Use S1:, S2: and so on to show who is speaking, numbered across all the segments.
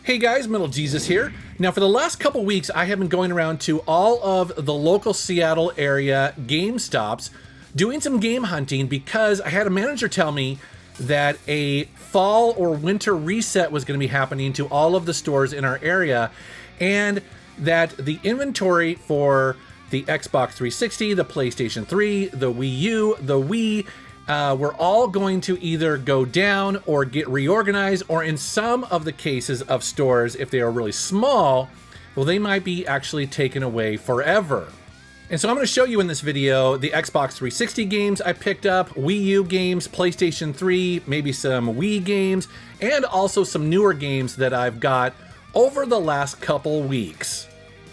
S1: Hey guys, MetalJesus here. Now for the last couple weeks, I have been going around to all of the local Seattle area GameStops doing some game hunting because I had a manager tell me that a fall or winter reset was going to be happening to all of the stores in our area, and that the inventory for the Xbox 360, the PlayStation 3, the Wii U, the Wii, we're all going to either go down or get reorganized, or in some of the cases of stores, if they are really small, well, they might be actually taken away forever. And so I'm going to show you in this video the Xbox 360 games I picked up, Wii U games, PlayStation 3, maybe some Wii games, and also some newer games that I've got over the last couple weeks.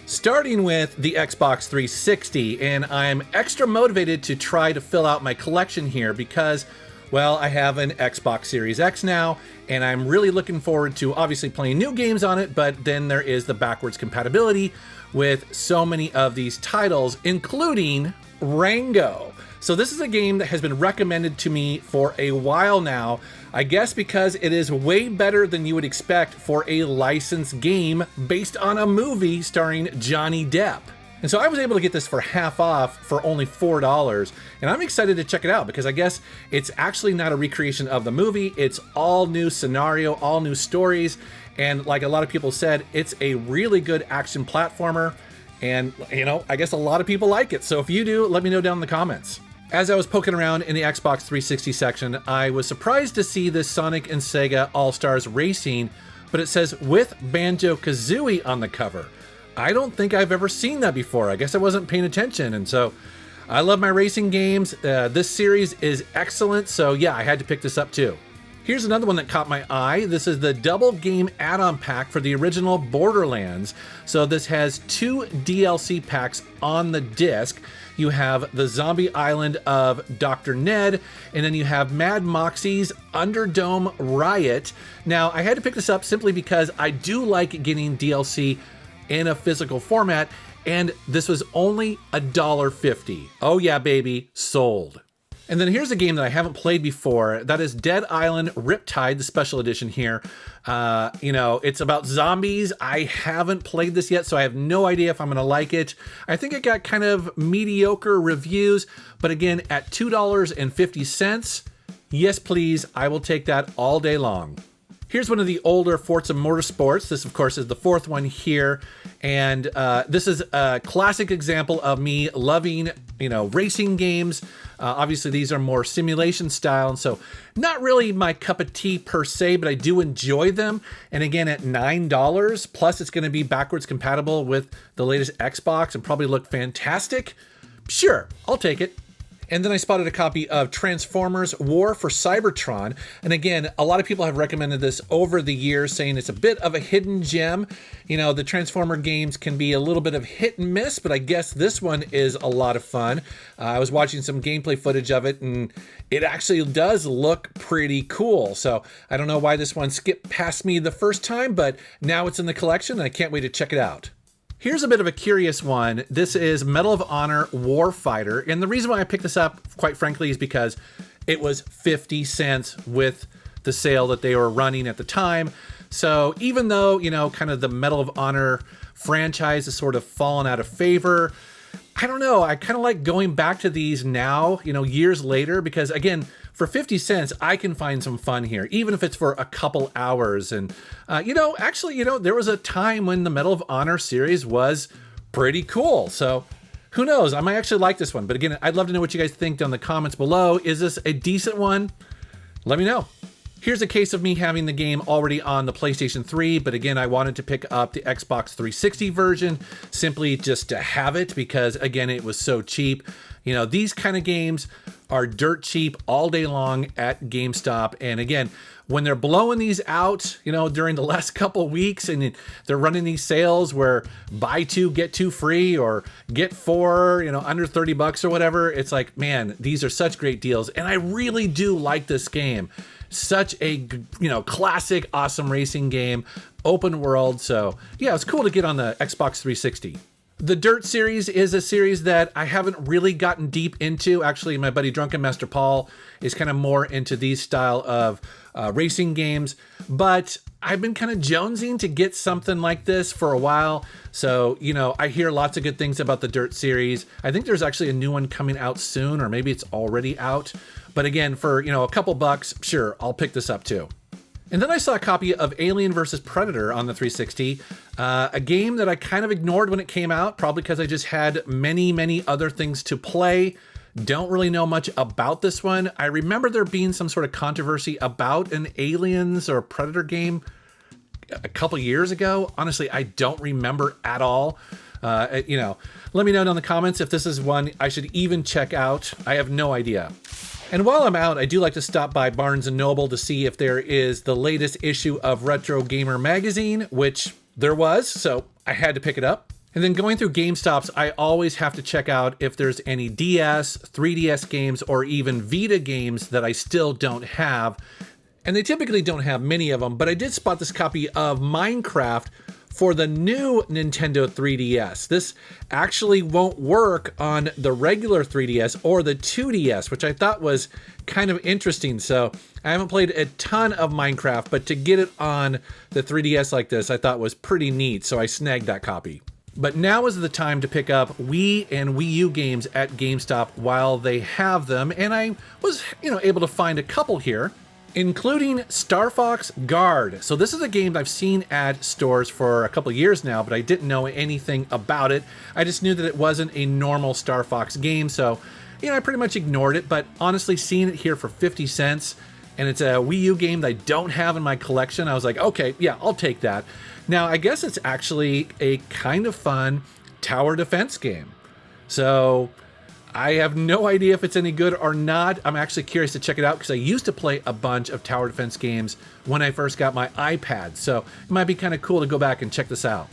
S1: Starting with the Xbox 360, and I'm extra motivated to try to fill out my collection here because, well, I have an Xbox Series X now, and I'm really looking forward to obviously playing new games on it, but then there is the backwards compatibility with so many of these titles, including Rango. So this is a game that has been recommended to me for a while now, I guess because it is way better than you would expect for a licensed game based on a movie starring Johnny Depp. And so I was able to get this for half off for only $4, and I'm excited to check it out because I guess it's actually not a recreation of the movie. It's all new scenario, all new stories, and like a lot of people said, it's a really good action platformer, and you know, I guess a lot of people like it. So if you do, let me know down in the comments. As I was poking around in the Xbox 360 section, I was surprised to see this Sonic and Sega AllStars Racing, but it says with Banjo-Kazooie on the cover. I don't think I've ever seen that before. I guess I wasn't paying attention, and so I love my racing games. This series is excellent, so yeah, I had to pick this up too. Here's another one that caught my eye. This is the double game add-on pack for the original Borderlands. So this has 2 DLC packs on the disc. You have the Zombie Island of Dr. Ned, and then you have Mad Moxie's Underdome Riot. Now, I had to pick this up simply because I do like getting DLC in a physical format, and this was only $1.50. Oh yeah, baby, sold. And then here's a game that I haven't played before. That is Dead Island Riptide, the special edition here. You know, it's about zombies. I haven't played this yet, so I have no idea if I'm going to like it. I think it got kind of mediocre reviews, but again, at $2.50, yes please, I will take that all day long. Here's one of the older Forza Motorsports. This, of course, is the 4th one here. And this is a classic example of me loving, you know, racing games. Obviously, these are more simulation style, and so not really my cup of tea per se, but I do enjoy them. And again, at $9, plus it's going to be backwards compatible with the latest Xbox and probably look fantastic. Sure, I'll take it. And then I spotted a copy of Transformers War for Cybertron. And again, a lot of people have recommended this over the years, saying it's a bit of a hidden gem. You know, the Transformer games can be a little bit of hit and miss, but I guess this one is a lot of fun. I was watching some gameplay footage of it, and it actually does look pretty cool. So I don't know why this one skipped past me the first time, but now it's in the collection, and I can't wait to check it out. Here's a bit of a curious one. This is Medal of Honor Warfighter. And the reason why I picked this up, quite frankly, is because it was 50 cents with the sale that they were running at the time. So even though, you know, kind of the Medal of Honor franchise has sort of fallen out of favor, I don't know. I kind of like going back to these now, you know, years later, because again, for 50 cents, I can find some fun here, even if it's for a couple hours. And, you know, actually, you know, there was a time when the Medal of Honor series was pretty cool. So who knows? I might actually like this one. But again, I'd love to know what you guys think down in the comments below. Is this a decent one? Let me know. Here's a case of me having the game already on the PlayStation 3, but again, I wanted to pick up the Xbox 360 version simply just to have it because, again, it was so cheap. You know, these kind of games are dirt cheap all day long at GameStop. And again, when they're blowing these out, you know, during the last couple weeks, and they're running these sales where buy 2, get 2 free, or get 4, you know, under $30 or whatever, it's like, man, these are such great deals. And I really do like this game. Such a, you know, classic, awesome racing game, open world. So yeah, it's cool to get on the Xbox 360. The Dirt series is a series that I haven't really gotten deep into. Actually, my buddy Drunken Master Paul is kind of more into these style of racing games, but I've been kind of jonesing to get something like this for a while. So, you know, I hear lots of good things about the Dirt series. I think there's actually a new one coming out soon, or maybe it's already out. But again, for, you know, a couple bucks, sure, I'll pick this up too. And then I saw a copy of Alien vs. Predator on the 360, a game that I kind of ignored when it came out, probably because I just had many other things to play. Don't really know much about this one. I remember there being some sort of controversy about an Aliens or Predator game a couple years ago. Honestly, I don't remember at all. You know, let me know down in the comments if this is one I should even check out. I have no idea. And while I'm out, I do like to stop by Barnes & Noble to see if there is the latest issue of Retro Gamer magazine, which there was, so I had to pick it up. And then going through GameStops, I always have to check out if there's any DS, 3DS games, or even Vita games that I still don't have. And they typically don't have many of them, but I did spot this copy of Minecraft for the new Nintendo 3DS. This actually won't work on the regular 3DS or the 2DS, which I thought was kind of interesting. So I haven't played a ton of Minecraft, but to get it on the 3DS like this, I thought was pretty neat. So I snagged that copy. But now is the time to pick up Wii and Wii U games at GameStop while they have them. And I was, you know, able to find a couple here, including Star Fox Guard. So this is a game I've seen at stores for a couple of years now, but I didn't know anything about it. I just knew that it wasn't a normal Star Fox game, so, you know, I pretty much ignored it. But honestly, seeing it here for 50 cents, and it's a Wii U game that I don't have in my collection, I was like, okay, yeah, I'll take that. Now, I guess it's actually a kind of fun tower defense game. So I have no idea if it's any good or not. I'm actually curious to check it out because I used to play a bunch of tower defense games when I first got my iPad. So it might be kind of cool to go back and check this out.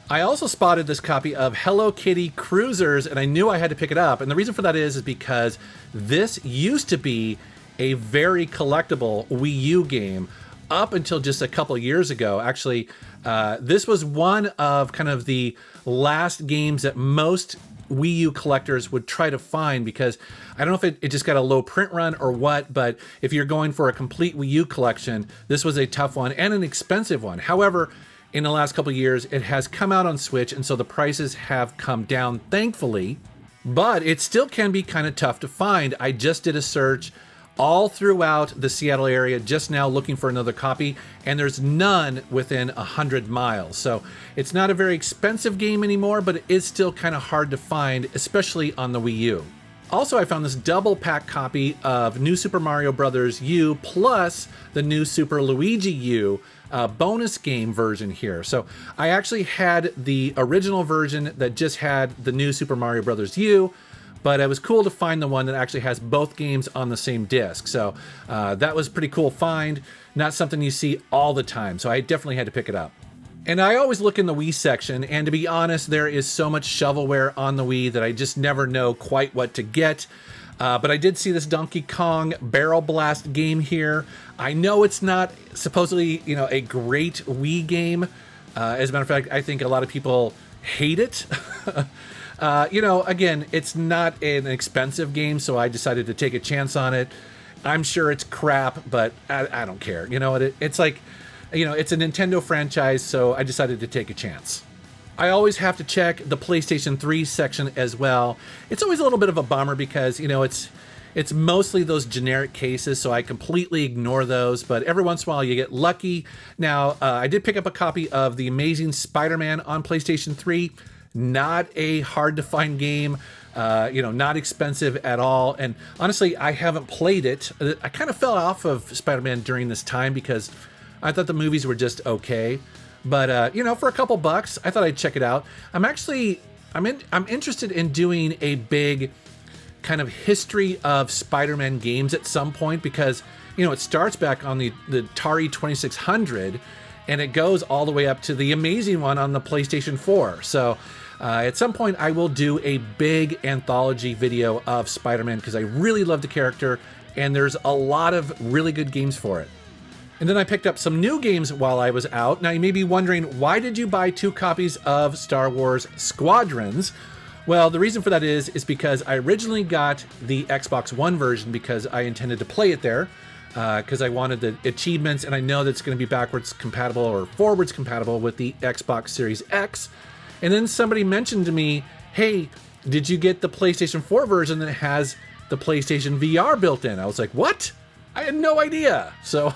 S1: I also spotted this copy of Hello Kitty Cruisers, and I knew I had to pick it up. And the reason for that is because this used to be a very collectible Wii U game up until just a couple years ago. Actually, this was one of kind of the last games that most Wii U collectors would try to find, because I don't know if it just got a low print run or what, but if you're going for a complete Wii U collection, this was a tough one and an expensive one. However, in the last couple of years, it has come out on Switch, and so the prices have come down, thankfully, but it still can be kind of tough to find. I just did a search all throughout the Seattle area just now looking for another copy, and there's none within 100 miles. So it's not a very expensive game anymore, but it is still kind of hard to find, especially on the Wii U. Also, I found this double pack copy of New Super Mario Bros. U plus the New Super Luigi U bonus game version here. So I actually had the original version that just had the New Super Mario Bros. U, but it was cool to find the one that actually has both games on the same disc. So that was a pretty cool find. Not something you see all the time, so I definitely had to pick it up. And I always look in the Wii section, and to be honest, there is so much shovelware on the Wii that I just never know quite what to get. But I did see this Donkey Kong Barrel Blast game here. I know it's not supposedly, you know, a great Wii game. As a matter of fact, I think a lot of people hate it. You know, again, it's not an expensive game, so I decided to take a chance on it. I'm sure it's crap, but I don't care. You know, it's like, you know, it's a Nintendo franchise, so I decided to take a chance. I always have to check the PlayStation 3 section as well. It's always a little bit of a bummer because, you know, it's mostly those generic cases, so I completely ignore those, but every once in a while you get lucky. Now, I did pick up a copy of The Amazing Spider-Man on PlayStation 3. Not a hard to find game, you know, not expensive at all. And honestly, I haven't played it. I kind of fell off of Spider-Man during this time because I thought the movies were just okay. But, you know, for a couple bucks, I thought I'd check it out. I'm interested in doing a big kind of history of Spider-Man games at some point because, you know, it starts back on the Atari 2600 and it goes all the way up to the amazing one on the PlayStation 4. So at some point I will do a big anthology video of Spider-Man because I really love the character and there's a lot of really good games for it. And then I picked up some new games while I was out. Now you may be wondering, why did you buy 2 copies of Star Wars Squadrons? Well, the reason for that is because I originally got the Xbox One version because I intended to play it there. because I wanted the achievements, and I know that's going to be backwards compatible or forwards compatible with the Xbox Series X. And then somebody mentioned to me, hey, did you get the PlayStation 4 version that has the PlayStation VR built in? I was like, what? I had no idea. So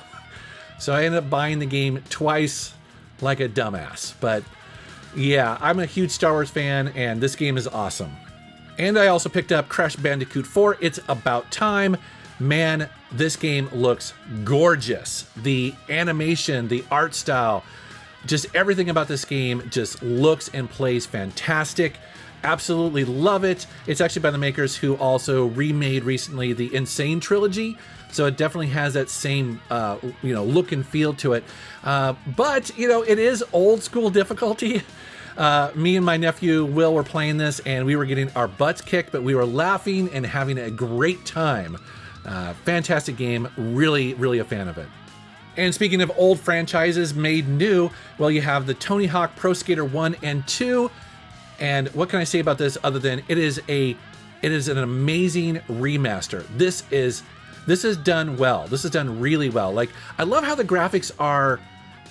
S1: I ended up buying the game twice like a dumbass. But yeah, I'm a huge Star Wars fan, and this game is awesome. And I also picked up Crash Bandicoot 4. It's about time. Man, this game looks gorgeous. The animation, the art style, just everything about this game just looks and plays fantastic. Absolutely love it. It's actually by the makers who also remade recently the Insane trilogy. So it definitely has that same, look and feel to it. But, it is old school difficulty. Me and my nephew Will were playing this, and we were getting our butts kicked, but we were laughing and having a great time. Fantastic game. Really, really a fan of it. And speaking of old franchises made new, well, you have the Tony Hawk Pro Skater 1 and 2. And what can I say about this other than it is an amazing remaster. This is done well. This is done really well. Like, I love how the graphics are,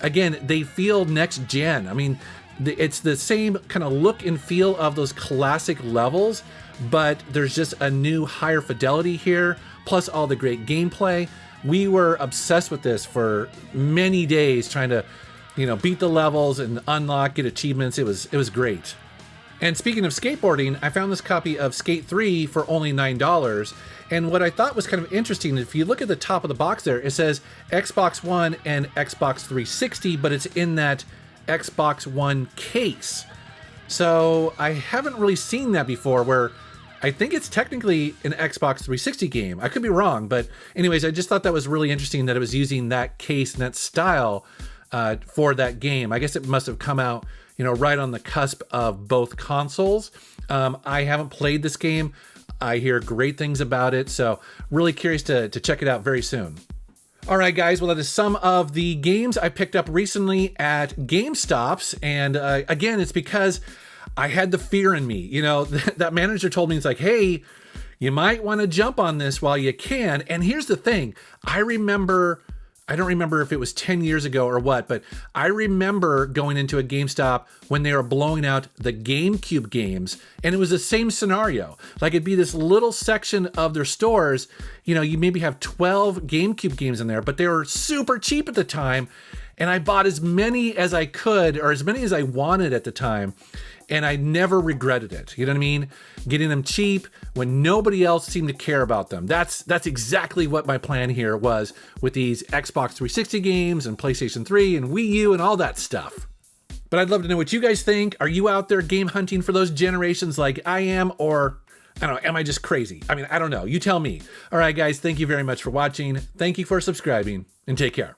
S1: again, they feel next gen. I mean, it's the same kind of look and feel of those classic levels, but there's just a new higher fidelity here, plus all the great gameplay. We were obsessed with this for many days, trying to, beat the levels and unlock, get achievements. It was great. And speaking of skateboarding, I found this copy of Skate 3 for only $9. And what I thought was kind of interesting, if you look at the top of the box there, it says Xbox One and Xbox 360, but it's in that Xbox One case. So I haven't really seen that before, where I think it's technically an Xbox 360 game. I could be wrong, but anyways, I just thought that was really interesting that it was using that case and that style for that game. I guess it must have come out, right on the cusp of both consoles. I haven't played this game. I hear great things about it, so really curious to check it out very soon. All right, guys, well, that is some of the games I picked up recently at GameStops, and again, it's because I had the fear in me. That manager told me, it's like, hey, you might want to jump on this while you can. And here's the thing. I don't remember if it was 10 years ago or what, but I remember going into a GameStop when they were blowing out the GameCube games, and it was the same scenario. Like, it'd be this little section of their stores, you maybe have 12 GameCube games in there, but they were super cheap at the time, and I bought as many as I could, or as many as I wanted at the time, and I never regretted it. You know what I mean? Getting them cheap when nobody else seemed to care about them. That's exactly what my plan here was with these Xbox 360 games and PlayStation 3 and Wii U and all that stuff. But I'd love to know what you guys think. Are you out there game hunting for those generations like I am, or I don't know, am I just crazy? I mean, I don't know. You tell me. All right, guys, thank you very much for watching. Thank you for subscribing, and take care.